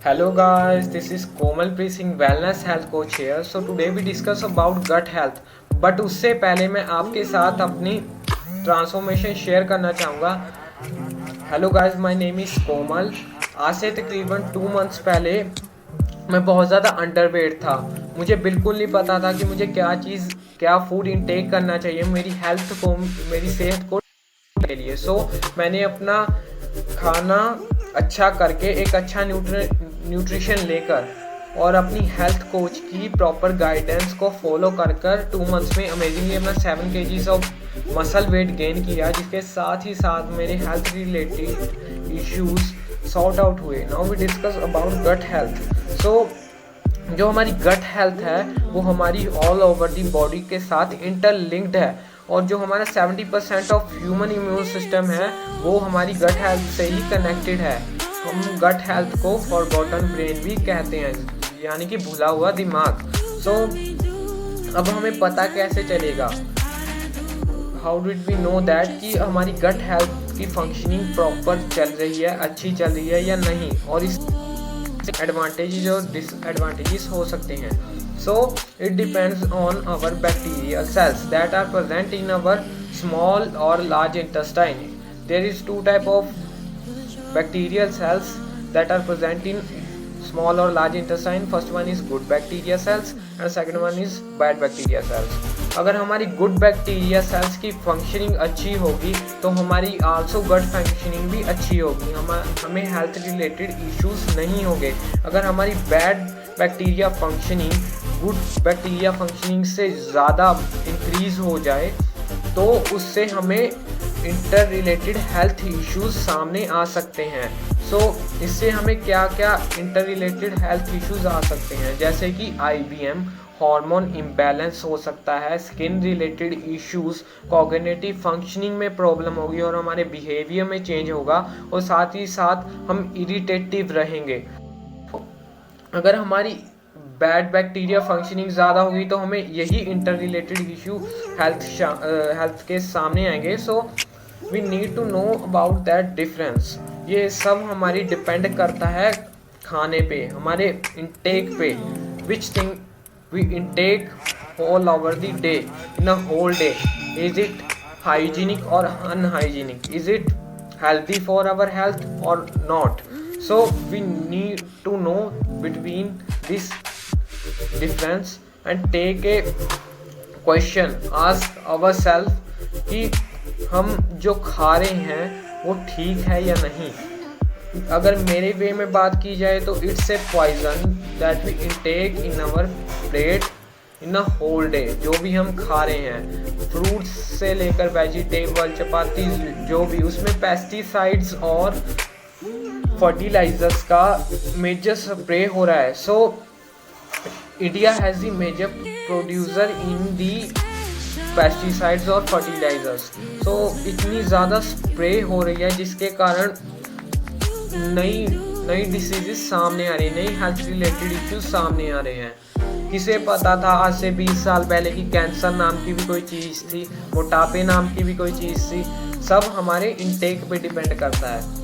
Hello guys, this is Komalpreet Singh, Wellness Health Coach here. So today we discuss about gut health. But उससे पहले मैं आपके साथ अपनी ट्रांसफॉर्मेशन शेयर करना चाहूँगा. Hello guys, my name is Komal. आज से तकरीबन 2 मंथ्स पहले मैं बहुत ज़्यादा अंडरवेट था. मुझे बिल्कुल नहीं पता था कि मुझे क्या फूड इंटेक करना चाहिए मेरी हेल्थ को, मेरी सेहत को के लिए. मैंने अपना खाना अच्छा करके एक अच्छा न्यूट्रिशन लेकर और अपनी हेल्थ कोच की प्रॉपर गाइडेंस को फॉलो कर 2 मंथ्स में अमेजिंगली अपना 7 kgs of muscle weight gain किया, जिसके साथ ही साथ मेरे health related issues sort out हुए. Now we discuss about gut health. जो हमारी गट हेल्थ है वो हमारी ऑल ओवर दी बॉडी के साथ इंटरलिंक्ड है, और जो हमारा 70% ऑफ ह्यूमन इम्यून सिस्टम है वो हमारी गट हेल्थ से ही कनेक्टेड है. हम गट हेल्थ को फॉरगॉटन ब्रेन भी कहते हैं, यानी कि भूला हुआ दिमाग. अब हमें पता कैसे चलेगा, how did we know that कि हमारी गट हेल्थ की फंक्शनिंग प्रॉपर चल रही है, अच्छी चल रही है या नहीं, और इस एडवांटेजेस और डिसएडवांटेजेस हो सकते हैं. It depends on our bacterial cells that are present in our small or large intestine. There is two type of bacterial cells that are present in small or large intestine. First one is good bacteria cells and second one is bad bacteria cells. अगर हमारी good bacteria sales की functioning अच्छी होगी तो हमारी also गट functioning भी अच्छी होगी, हमें हेल्थ रिलेटेड इश्यूज नहीं होंगे. अगर हमारी bad bacteria functioning good bacteria functioning से ज़्यादा इंक्रीज हो जाए तो उससे हमें इंटर रिलेटेड हेल्थ इश्यूज सामने आ सकते हैं. इससे हमें क्या क्या इंटर रिलेटेड हेल्थ इश्यूज आ सकते हैं, जैसे कि IBM, हार्मोन इम्बैलेंस हो सकता है, skin related issues, cognitive functioning में प्रॉब्लम होगी और हमारे बिहेवियर में चेंज होगा, और साथ ही साथ हम इरिटेटिव रहेंगे. अगर हमारी बैड बैक्टीरिया फंक्शनिंग ज़्यादा होगी तो हमें यही इंटर रिलेटेड इशू हेल्थ के सामने आएंगे. We need to know about that difference. ये सब हमारी डिपेंड करता है खाने पे, हमारे इंटेक पे, which thing we intake all over the day, in a whole day. Is it hygienic और unhygienic, is it healthy for our health or not. We need to know between this difference and take a question, ask ourselves कि हम जो खा रहे हैं वो ठीक है या नहीं. अगर मेरे वे में बात की जाए तो it's a poison that we intake in our plate in a whole day. जो भी हम खा रहे हैं, फ्रूट्स से लेकर वेजिटेबल, चपाती, जो भी, उसमें पेस्टिसाइड्स और फर्टिलाइजर्स का मेजर स्प्रे हो रहा है. India has the major producer in the pesticides और फर्टिलाइजर्स. इतनी ज़्यादा स्प्रे हो रही है जिसके कारण नई डिसीजेस सामने आ रही है, नई हेल्थ रिलेटेड इश्यूज सामने आ रहे हैं. किसे पता था आज से 20 साल पहले कि कैंसर नाम की भी कोई चीज़ थी, मोटापे नाम की भी कोई चीज़ थी. सब हमारे इंटेक पे डिपेंड करता है.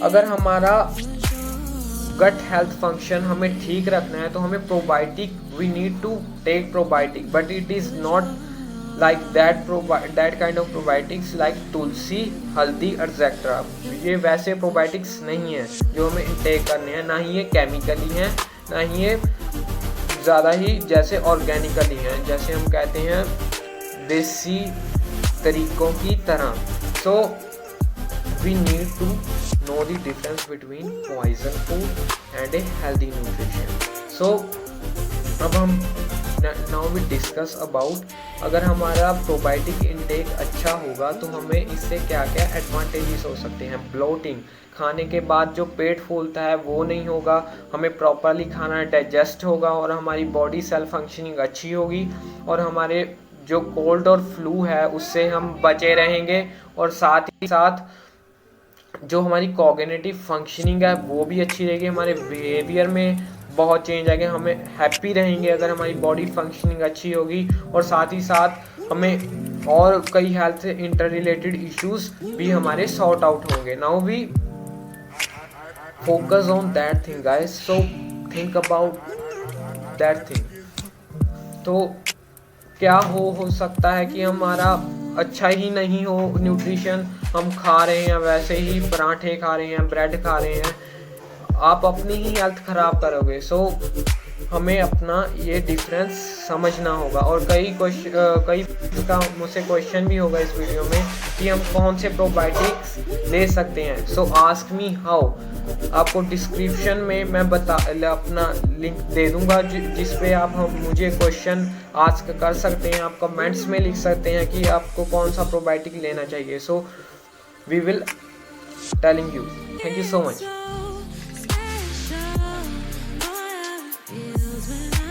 अगर हमारा गट हेल्थ फंक्शन हमें ठीक रखना है तो हमें probiotic, we need to take probiotic, but it is not like that kind of probiotics like tulsi, haldi etcetera. ये वैसे प्रोबायोटिक्स नहीं है जो हमें इंटेक करने हैं, ना ही ये केमिकली हैं, ना ही ये ज़्यादा ही जैसे ऑर्गेनिकली हैं, जैसे हम कहते हैं देसी तरीकों की तरह. We need to know the difference between poison food and a healthy nutrition. अब हम नाउ वी डिस्कस अबाउट, अगर हमारा प्रोबायोटिक इंटेक अच्छा होगा तो हमें इससे क्या क्या एडवांटेजेस हो सकते हैं. ब्लोटिंग, खाने के बाद जो पेट फूलता है वो नहीं होगा, हमें प्रॉपरली खाना डाइजेस्ट होगा और हमारी बॉडी सेल फंक्शनिंग अच्छी होगी, और हमारे जो कोल्ड और फ्लू है उससे हम बचे रहेंगे, और साथ ही साथ जो हमारी कॉग्निटिव फंक्शनिंग है वो भी अच्छी रहेगी. हमारे बिहेवियर में बहुत चेंज आएगा, हमें हैप्पी रहेंगे अगर हमारी बॉडी फंक्शनिंग अच्छी होगी, और साथ ही साथ हमें और कई हेल्थ इंटर रिलेटेड इश्यूज भी हमारे सॉर्ट आउट होंगे. Now we focus on that thing guys, so think about that thing. तो क्या हो सकता है कि हमारा अच्छा ही नहीं हो न्यूट्रिशन, हम खा रहे हैं वैसे ही पराठे खा रहे हैं, ब्रेड खा रहे हैं, आप अपनी ही हेल्थ ख़राब करोगे। सो हमें अपना ये डिफरेंस समझना होगा। और कई का मुझसे क्वेश्चन भी होगा इस वीडियो में कि हम कौन से प्रोबायोटिक्स ले सकते हैं। सो आस्क मी हाउ, आपको डिस्क्रिप्शन में मैं अपना लिंक दे दूंगा जिस पे आप मुझे क्वेश्चन आस्क कर सकते हैं। आप कमेंट्स में लिख सकते हैं कि आपको कौन सा प्रोबायोटिक लेना चाहिए। So we will telling you. Thank you so much.